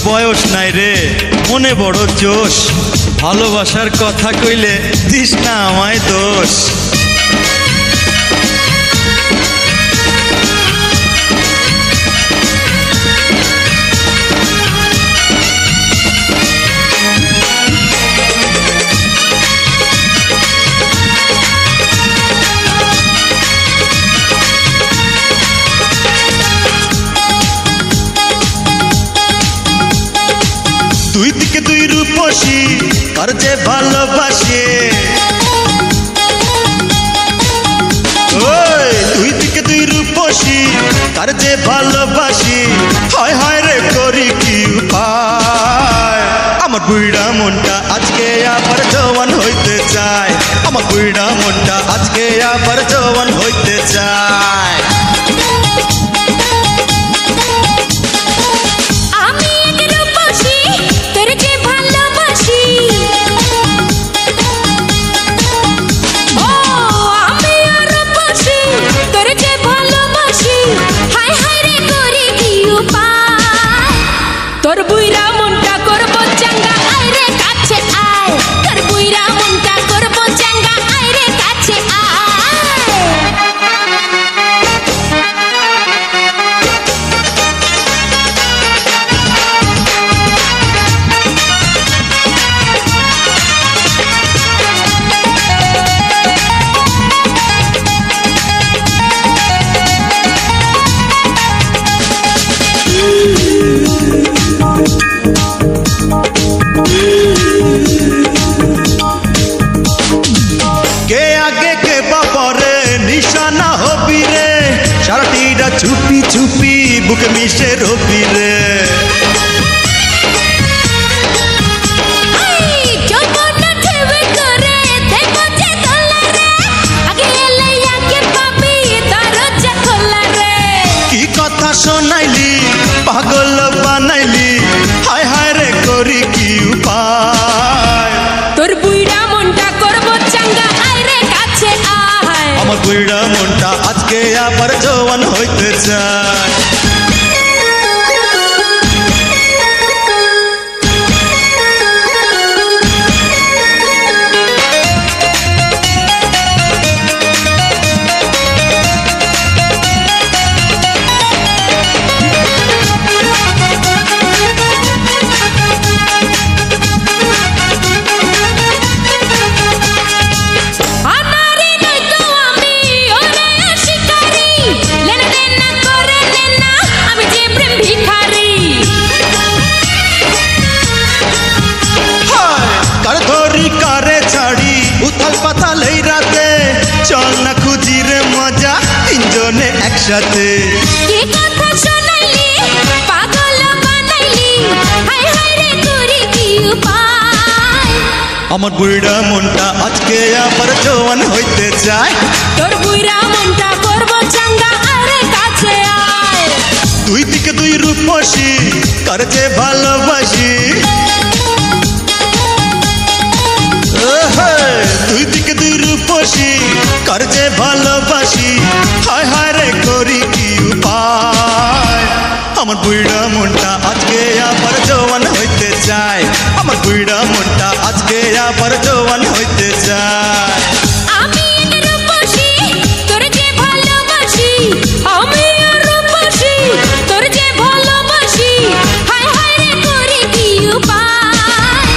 বয়স নাই রে, মনে বড় জোশ। ভালোবাসার কথা কইলে দিস না আমায় দোষ। দুই দিকে দুই রূপসী কার যে ভালোবাসে, ওই দুই দিকে দুই রূপসী কার যে ভালোবাসি। হায় হায় রে করি কি উপায়, আমার বুইড়া মনটা আজকে আবার জওয়ান হইতে চায়। আমার বুইড়া মনটা আজকে আবার জওয়ান হইতে চায়। তোর বুইরা মনটা করব চাঙ্গা, আয় রে কাছে আয়। তোর বুইরা মনটা করব চাঙ্গা, আয় রে কাছে নিশানা হবি রে, সারাটিরা চুপি চুপি বুকে মিশে রবি রে। কি কথা শোনাইলি, পাগল বানাইলি, হায় হায় রে করি কি উপায়। তোর বুইড়া মনটা করব চাঙ্গা, আয় রে কাছে আয়। আমার বুইড়া মনটা আজকে আবার জওয়ান হইতে চায়। চল না খুঁজি রে মজা তিনজনে একসাথে। কি কথা শোনাইলি, পাগল বানাইলি, হায় হায় রে করি কি উপায়। আমার বুইড়া মনটা আজকে আবার জওয়ান হইতে চায়। তোর বুইড়া মনটা করব চাঙ্গা, আয় রে কাছে আয়। দুই দিকে দুই রূপসী কার যে ভালোবাসি, দুই দিকে দুই রূপসী কার যে ভালোবাসি। হায় হায় রে করি কি উপায়, আমার বুইড়া মনটা আজকে আবার জওয়ান হইতে চায়। আমার বুইড়া মনটা আজকে আবার জওয়ান হইতে চায়। আমি রূপসী তোর যে ভালোবাসি, আমি রূপসী তোর যে ভালোবাসি, হায় হায় রে করি কি উপায়।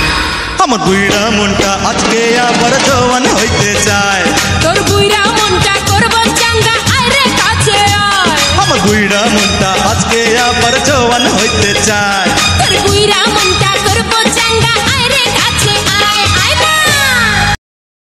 আমার বুইড়া মনটা আজকে আবার জওয়ান হইতে চায়। তোর বুইড়া মনটা করব চাঙ্গা, আয় রে কাছে আয়। আমার বুইড়া মনটা আজকে আবার জওয়ান হইতে চায়। তোর বুইড়া মনটা করব চাঙ্গা।